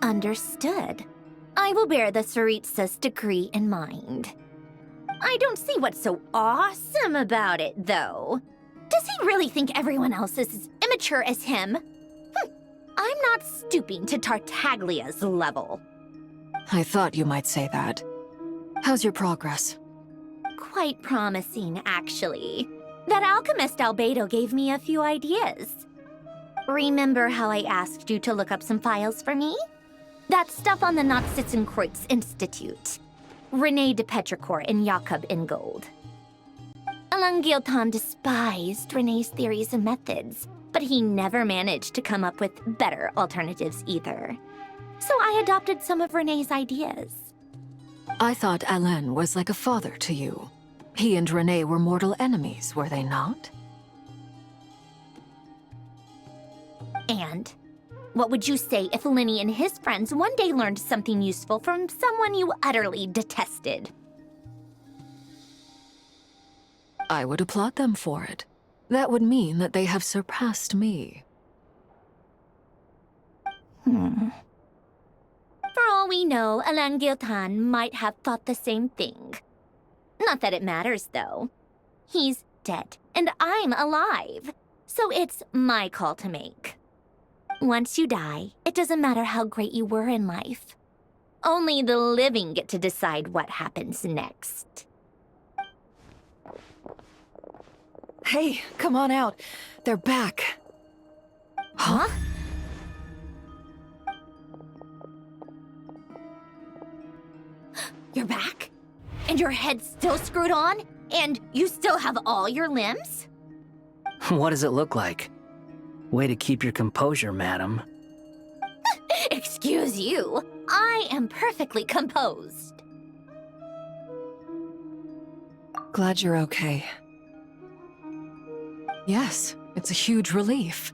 Understood. I will bear the Tsaritsa's decree in mind. I don't see what's so awesome about it, though. Does he really think everyone else is as immature as him? I'm not stooping to Tartaglia's level. I thought you might say that. How's your progress? Quite promising, actually. That alchemist Albedo gave me a few ideas. Remember how I asked you to look up some files for me? That stuff on the Nachtschitzenkreuz Institute. René de Petrichor and Jakob Ingold. Elangilton despised René's theories and methods, but he never managed to come up with better alternatives either. So I adopted some of René's ideas. I thought Alain was like a father to you. He and René were mortal enemies, were they not? And what would you say if Linny and his friends one day learned something useful from someone you utterly detested? I would applaud them for it. That would mean that they have surpassed me. For all we know, Elangilton might have thought the same thing. Not that it matters, though. He's dead, and I'm alive. So it's my call to make. Once you die, it doesn't matter how great you were in life. Only the living get to decide what happens next. Hey, come on out. They're back. Huh? You're back? And your head's still screwed on? And you still have all your limbs? What does it look like? Way to keep your composure, madam. Excuse you. I am perfectly composed. Glad you're okay. Yes, it's a huge relief.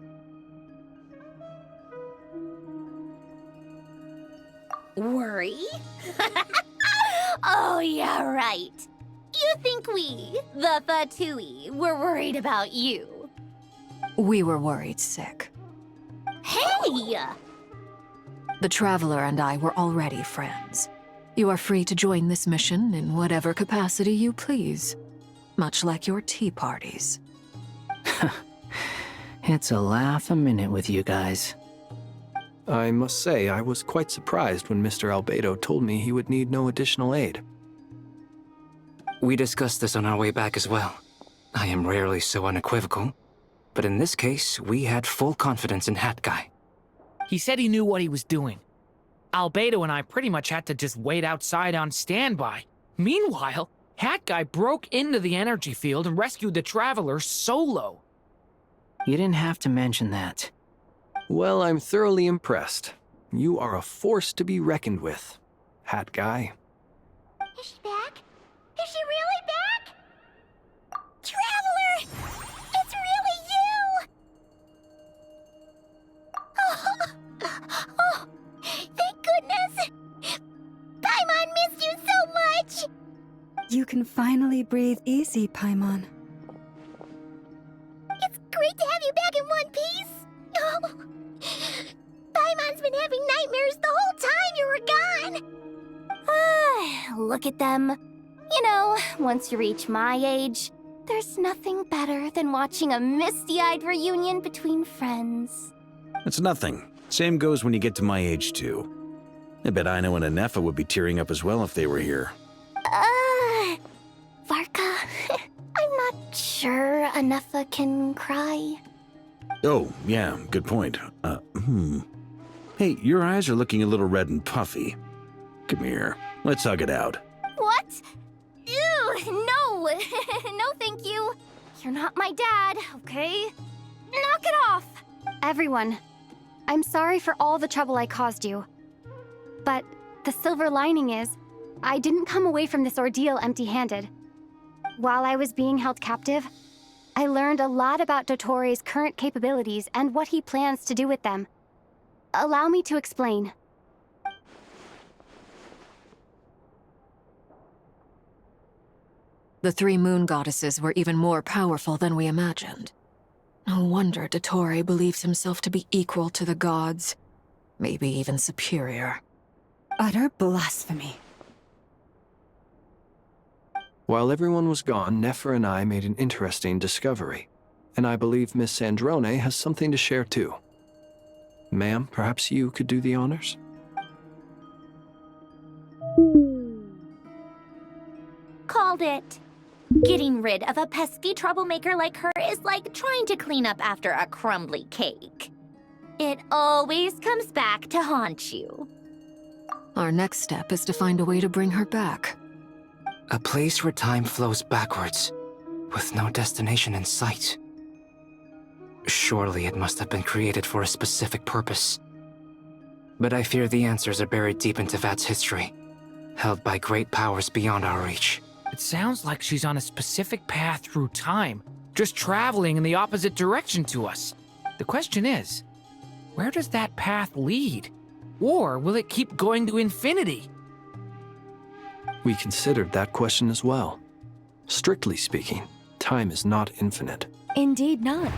Worry? Oh, yeah, right. You think we, the Fatui, were worried about you? We were worried sick. Hey! The Traveler and I were already friends. You are free to join this mission in whatever capacity you please. Much like your tea parties. It's a laugh a minute with you guys. I must say, I was quite surprised when Mr. Albedo told me he would need no additional aid. We discussed this on our way back as well. I am rarely so unequivocal, but in this case, we had full confidence in Hat Guy. He said he knew what he was doing. Albedo and I pretty much had to just wait outside on standby. Meanwhile, Hat Guy broke into the energy field and rescued the Traveler solo. You didn't have to mention that. Well, I'm thoroughly impressed. You are a force to be reckoned with, Hat Guy. Is she back? Is she really back? Traveler! It's really you! Oh, thank goodness! Paimon missed you so much! You can finally breathe easy, Paimon. It's great to have you back in one piece! Oh, Paimon's been having nightmares the whole time you were gone! Look at them. You know, once you reach my age, there's nothing better than watching a misty-eyed reunion between friends. It's nothing. Same goes when you get to my age, too. I bet Ino and Anefa would be tearing up as well if they were here. Varka, I'm not sure Anefa can cry. Oh, yeah, good point. Hey, your eyes are looking a little red and puffy. Come here, let's hug it out. What? Ew, no! No, thank you. You're not my dad, okay? Knock it off! Everyone, I'm sorry for all the trouble I caused you. But the silver lining is, I didn't come away from this ordeal empty-handed. While I was being held captive, I learned a lot about Dottoro's current capabilities and what he plans to do with them. Allow me to explain. The three moon goddesses were even more powerful than we imagined. No wonder Dottore believes himself to be equal to the gods. maybe even superior. Utter blasphemy. While everyone was gone, Nefer and I made an interesting discovery, and I believe Miss Sandrone has something to share too. Ma'am, perhaps you could do the honors? Called it. Getting rid of a pesky troublemaker like her is like trying to clean up after a crumbly cake. It always comes back to haunt you. Our next step is to find a way to bring her back. A place where time flows backwards, with no destination in sight. Surely it must have been created for a specific purpose. But I fear the answers are buried deep into VIII's history, held by great powers beyond our reach. It sounds like she's on a specific path through time, just traveling in the opposite direction to us. The question is, where does that path lead? Or will it keep going to infinity? We considered that question as well. Strictly speaking, time is not infinite. Indeed not.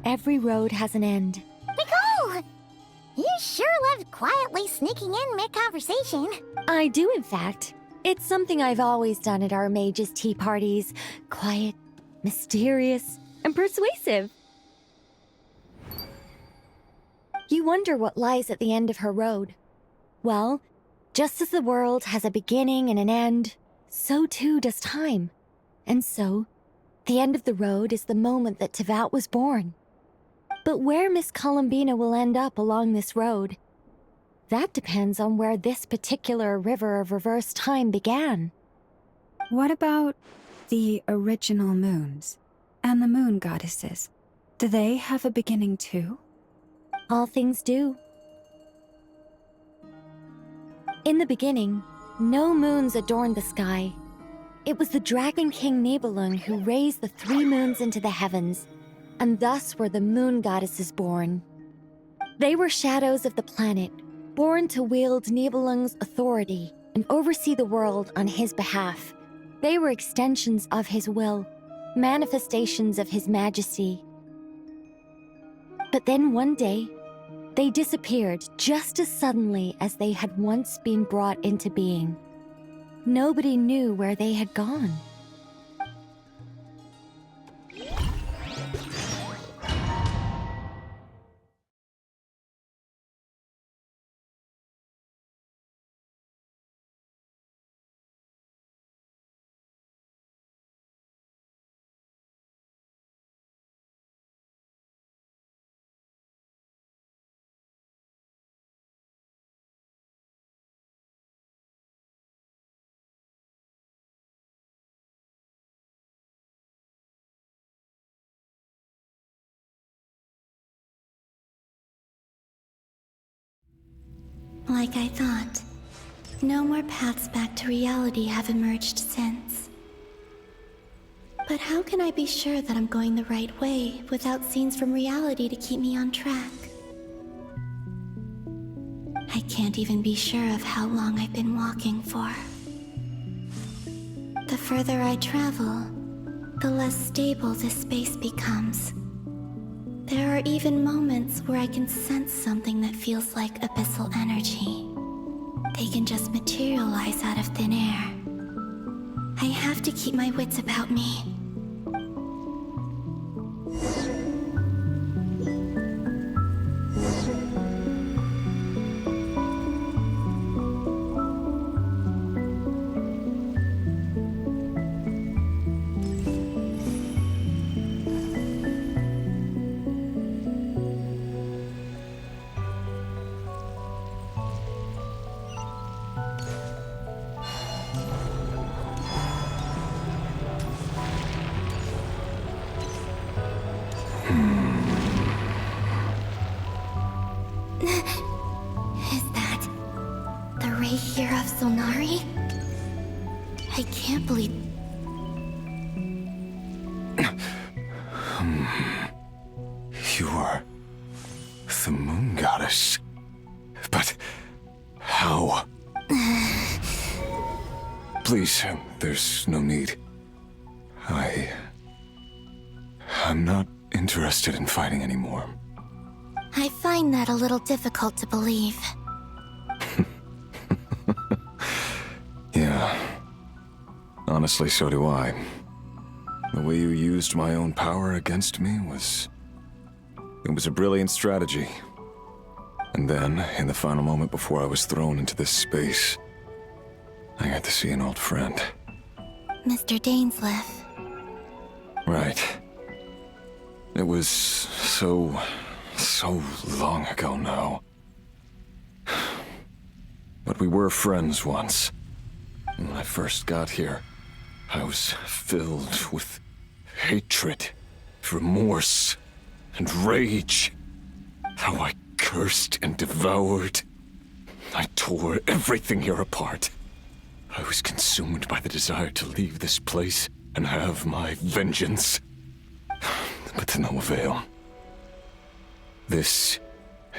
Every road has an end. Nicole! You sure loved quietly sneaking in mid-conversation. I do, in fact. It's something I've always done at our mages' tea parties. Quiet, mysterious, and persuasive. You wonder what lies at the end of her road. Well, just as the world has a beginning and an end, so too does time. And so, the end of the road is the moment that Tevat was born. But where Miss Columbina will end up along this road, that depends on where this particular river of reverse time began. What about the original moons and the moon goddesses? Do they have a beginning too? All things do. In the beginning, no moons adorned the sky. It was the Dragon King Nibelung who raised the 3 moons into the heavens, and thus were the moon goddesses born. They were shadows of the planet, born to wield Nibelung's authority and oversee the world on his behalf. They were extensions of his will, manifestations of his majesty. But then one day, they disappeared just as suddenly as they had once been brought into being. Nobody knew where they had gone. Like I thought, no more paths back to reality have emerged since. But how can I be sure that I'm going the right way without scenes from reality to keep me on track? I can't even be sure of how long I've been walking for. The further I travel, the less stable this space becomes. There are even moments where I can sense something that feels like abyssal energy. They can just materialize out of thin air. I have to keep my wits about me. Is that the ray here of Solnari? I can't believe... You are the moon goddess. But how? Please, there's no need. I'm not interested in fighting anymore. I find that a little difficult to believe. Yeah. Honestly, so do I. The way you used my own power against me was... It was a brilliant strategy. And then, in the final moment before I was thrown into this space, I got to see an old friend. Mr. Dainsleif. Right. It was so long ago now. But we were friends once. And when I first got here, I was filled with hatred, remorse, and rage. How I cursed and devoured. I tore everything here apart. I was consumed by the desire to leave this place and have my vengeance. But to no avail. This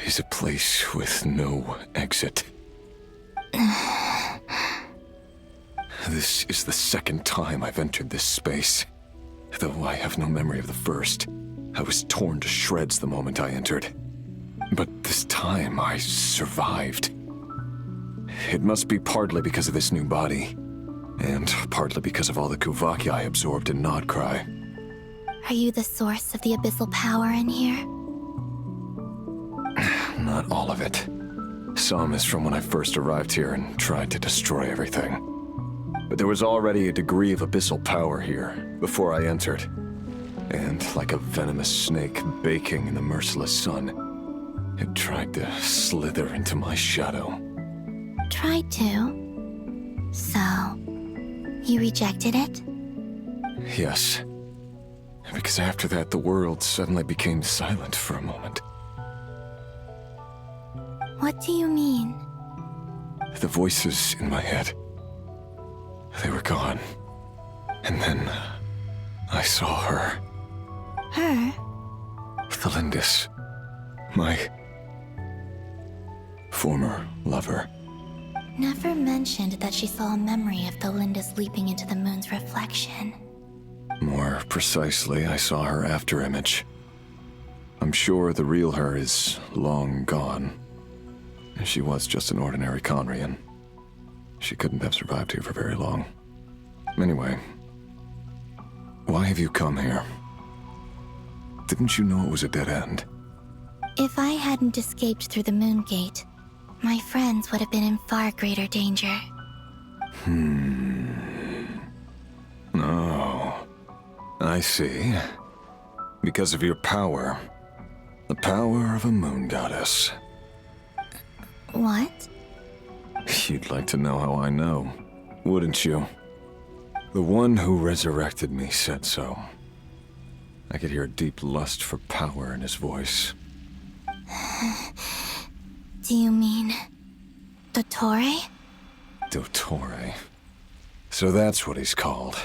is a place with no exit. This is the second time I've entered this space. Though I have no memory of the first. I was torn to shreds the moment I entered. But this time I survived. It must be partly because of this new body, and partly because of all the Kuvaki I absorbed in Nodcry. Are you the source of the abyssal power in here? Not all of it. Some is from when I first arrived here and tried to destroy everything. But there was already a degree of abyssal power here before I entered. And like a venomous snake baking in the merciless sun, it tried to slither into my shadow. Tried to? So, you rejected it? Yes. Because after that, the world suddenly became silent for a moment. What do you mean? The voices in my head, they were gone. And then I saw her. Her? Thalindis. My former lover. Never mentioned that she saw a memory of Thalindis leaping into the moon's reflection. More precisely, I saw her afterimage. I'm sure the real her is long gone. She was just an ordinary Conrian. She couldn't have survived here for very long. Anyway, why have you come here? Didn't you know it was a dead end? If I hadn't escaped through the moon gate, my friends would have been in far greater danger. Oh, I see. Because of your power. The power of a moon goddess. What? You'd like to know how I know, wouldn't you? The one who resurrected me said so. I could hear a deep lust for power in his voice. Do you mean... Dottore? Dottore. So that's what he's called.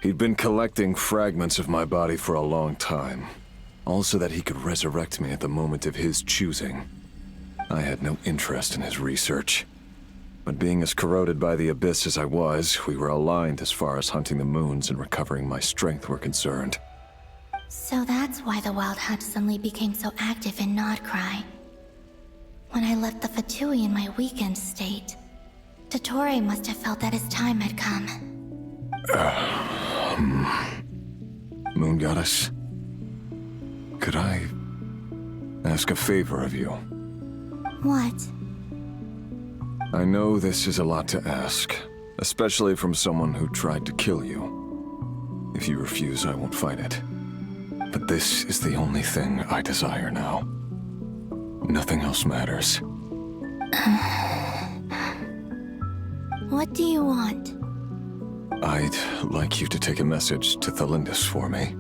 He'd been collecting fragments of my body for a long time. All so that he could resurrect me at the moment of his choosing. I had no interest in his research. But being as corroded by the abyss as I was, we were aligned as far as hunting the moons and recovering my strength were concerned. So that's why the Wild Hunt suddenly became so active in Nodcry. When I left the Fatui in my weakened state, Dottore must have felt that his time had come. Moon Goddess, could I ask a favor of you? What? I know this is a lot to ask, especially from someone who tried to kill you. If you refuse, I won't fight it. But this is the only thing I desire now. Nothing else matters. What do you want? I'd like you to take a message to Thalindis for me.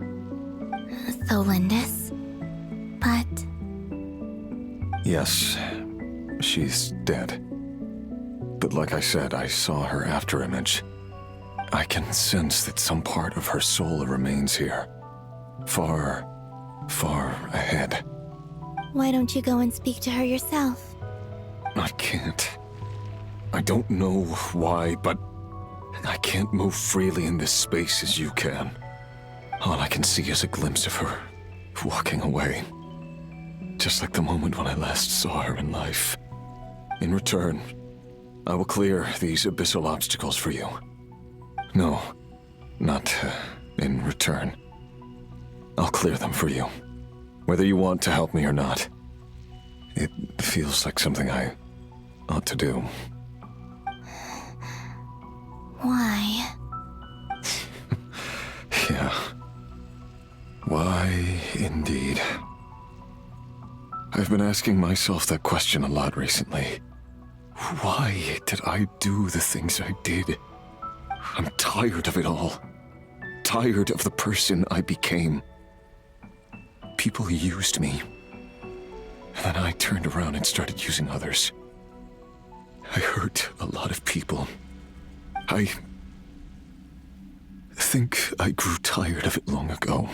Thalindis? But... Yes, she's dead. But like I said, I saw her afterimage. I can sense that some part of her soul remains here. Far, far ahead. Why don't you go and speak to her yourself? I can't. I don't know why, but I can't move freely in this space as you can. All I can see is a glimpse of her walking away. just like the moment when I last saw her in life. In return, I will clear these abyssal obstacles for you. No, not in return. I'll clear them for you, whether you want to help me or not. It feels like something I ought to do. Why? Yeah. Why, indeed. I've been asking myself that question a lot recently. Why did I do the things I did? I'm tired of it all. Tired of the person I became. People used me. And then I turned around and started using others. I hurt a lot of people. I think I grew tired of it long ago.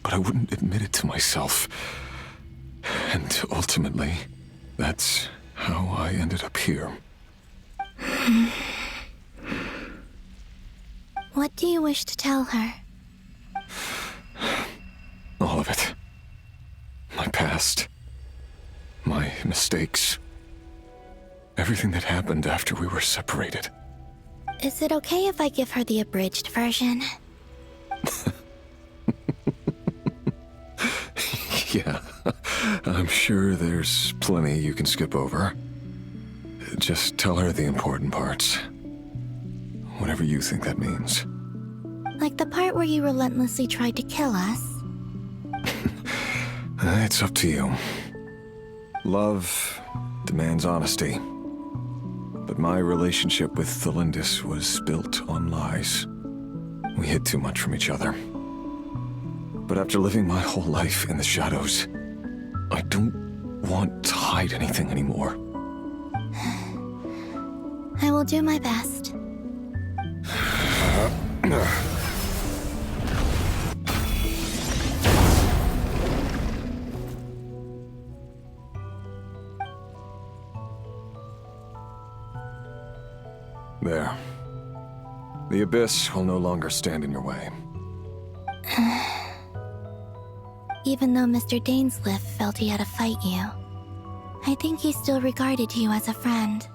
But I wouldn't admit it to myself. And ultimately, that's how I ended up here. What do you wish to tell her? All of it. My past. My mistakes. Everything that happened after we were separated. Is it okay if I give her the abridged version? Yeah, I'm sure there's plenty you can skip over. Just tell her the important parts. Whatever you think that means. Like the part where you relentlessly tried to kill us? It's up to you. Love demands honesty. But my relationship with Thelindis was built on lies. We hid too much from each other. But after living my whole life in the shadows, I don't want to hide anything anymore. I will do my best. There. The Abyss will no longer stand in your way. Even though Mr. Dainsliff felt he had to fight you, I think he still regarded you as a friend.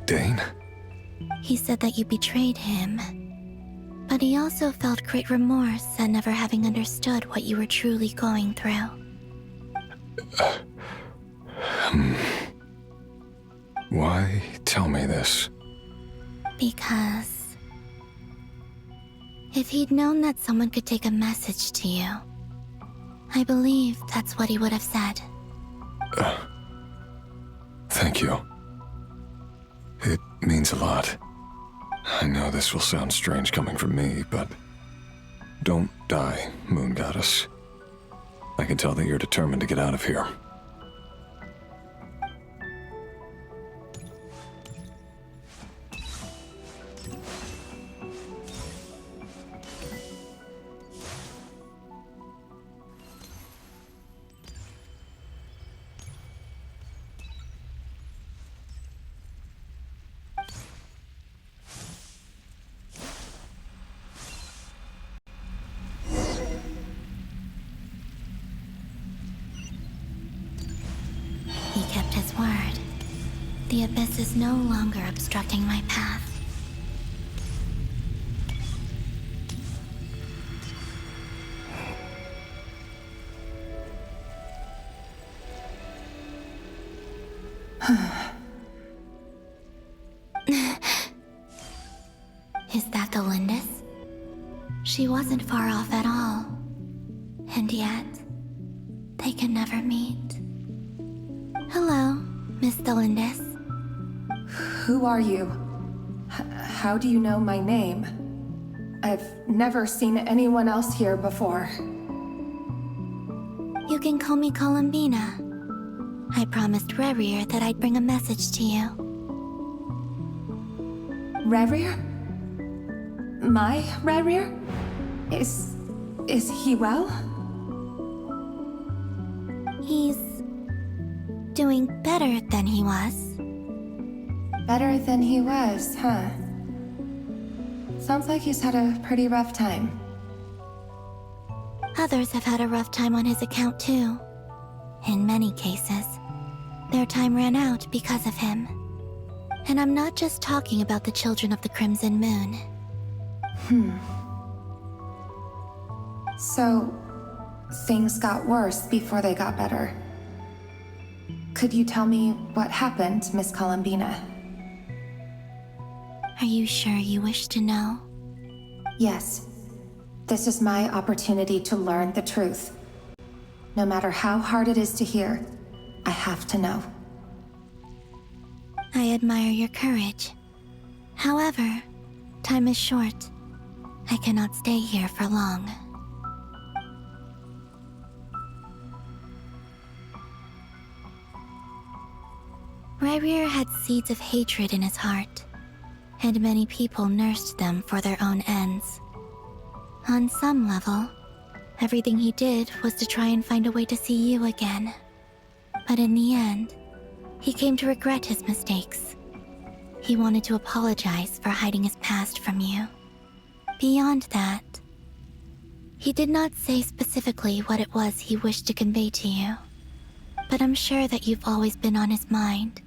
Dane? He said that you betrayed him, but he also felt great remorse at never having understood what you were truly going through. Why tell me this? Because if he'd known that someone could take a message to you, I believe that's what he would have said. Thank you. It means a lot. I know this will sound strange coming from me, but don't die, Moon Goddess. I can tell that you're determined to get out of here. He kept his word. The Abyss is no longer obstructing my path. Is that the Lindis? She wasn't far off at all. And yet, they can never meet. Hello, Miss Thelindis. Who are you? How do you know my name? I've never seen anyone else here before. You can call me Columbina. I promised Rerir that I'd bring a message to you. Rerir? My Rerir? Is he well? He's doing better than he was. Better than he was, huh? Sounds like he's had a pretty rough time. Others have had a rough time on his account too. In many cases, their time ran out because of him. And I'm not just talking about the children of the Crimson Moon. So, things got worse before they got better. Could you tell me what happened, Miss Columbina? Are you sure you wish to know? Yes. This is my opportunity to learn the truth. No matter how hard it is to hear, I have to know. I admire your courage. However, time is short. I cannot stay here for long. Rayrir had seeds of hatred in his heart, and many people nursed them for their own ends. On some level, everything he did was to try and find a way to see you again. But in the end, he came to regret his mistakes. He wanted to apologize for hiding his past from you. Beyond that, he did not say specifically what it was he wished to convey to you. But I'm sure that you've always been on his mind.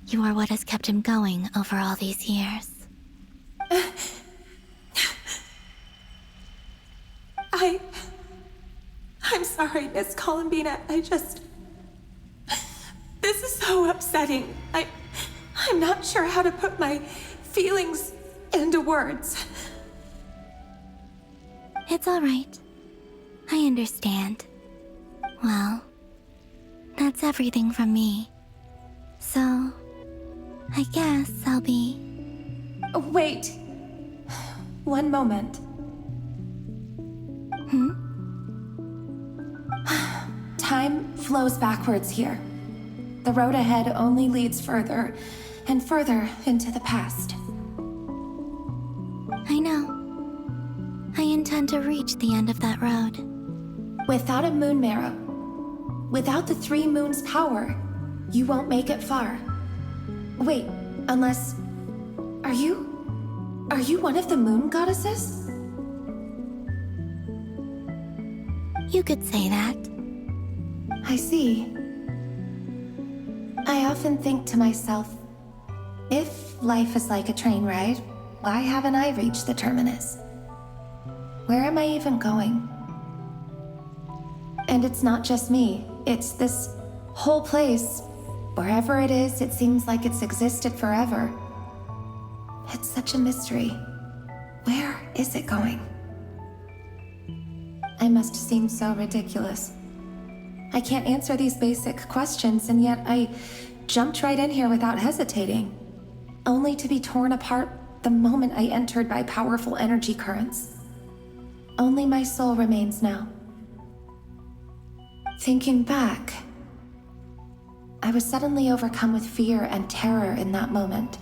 You are what has kept him going over all these years. I'm sorry, Miss Columbina. This is so upsetting. I'm not sure how to put my feelings into words. It's all right. I understand. Well, that's everything from me. So, I guess I'll be... Wait. One moment. Time flows backwards here. The road ahead only leads further and further into the past. I know. I intend to reach the end of that road. Without a moon marrow, without the 3 moons' power, you won't make it far. Wait, unless... Are you one of the moon goddesses? You could say that. I see. I often think to myself, if life is like a train ride, why haven't I reached the terminus? Where am I even going? And it's not just me, it's this whole place. Wherever it is, it seems like it's existed forever. It's such a mystery. Where is it going? I must seem so ridiculous. I can't answer these basic questions, and yet I jumped right in here without hesitating, only to be torn apart the moment I entered by powerful energy currents. Only my soul remains now. Thinking back, I was suddenly overcome with fear and terror in that moment.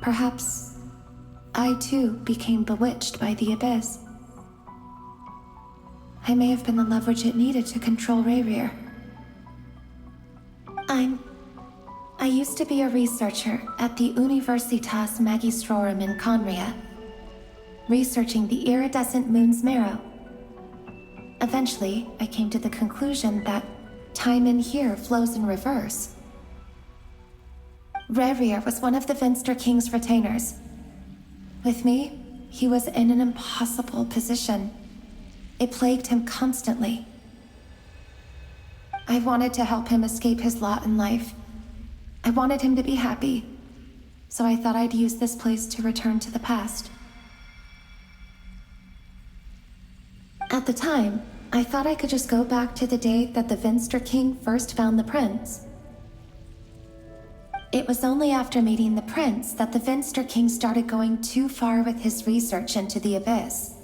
Perhaps I too became bewitched by the abyss. I may have been the leverage it needed to control Rayrir. I used to be a researcher at the Universitas Magistrorum in Conria, researching the iridescent moon's marrow. Eventually, I came to the conclusion that time in here flows in reverse. Rayrir was one of the Venster King's retainers. With me, he was in an impossible position. It plagued him constantly. I wanted to help him escape his lot in life. I wanted him to be happy, so I thought I'd use this place to return to the past. At the time, I thought I could just go back to the day that the Venster King first found the prince. It was only after meeting the prince that the Venster King started going too far with his research into the abyss.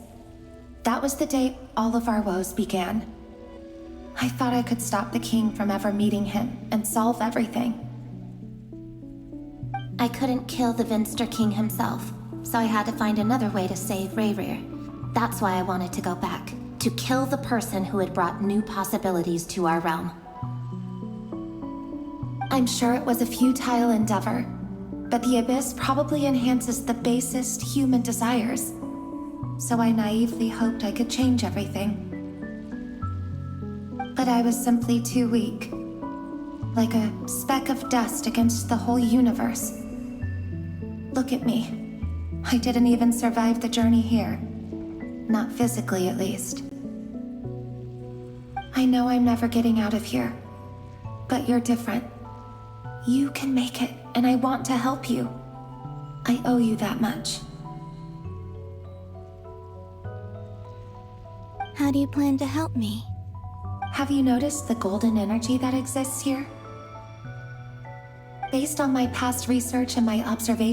That was the day all of our woes began. I thought I could stop the king from ever meeting him and solve everything. I couldn't kill the Venster King himself, so I had to find another way to save Rayrir. That's why I wanted to go back, to kill the person who had brought new possibilities to our realm. I'm sure it was a futile endeavor, but the abyss probably enhances the basest human desires. so I naively hoped I could change everything. But I was simply too weak, like a speck of dust against the whole universe. Look at me. I didn't even survive the journey here. Not physically, at least. I know I'm never getting out of here, but you're different. You can make it, and I want to help you. I owe you that much. How do you plan to help me? Have you noticed the golden energy that exists here? Based on my past research and my observations,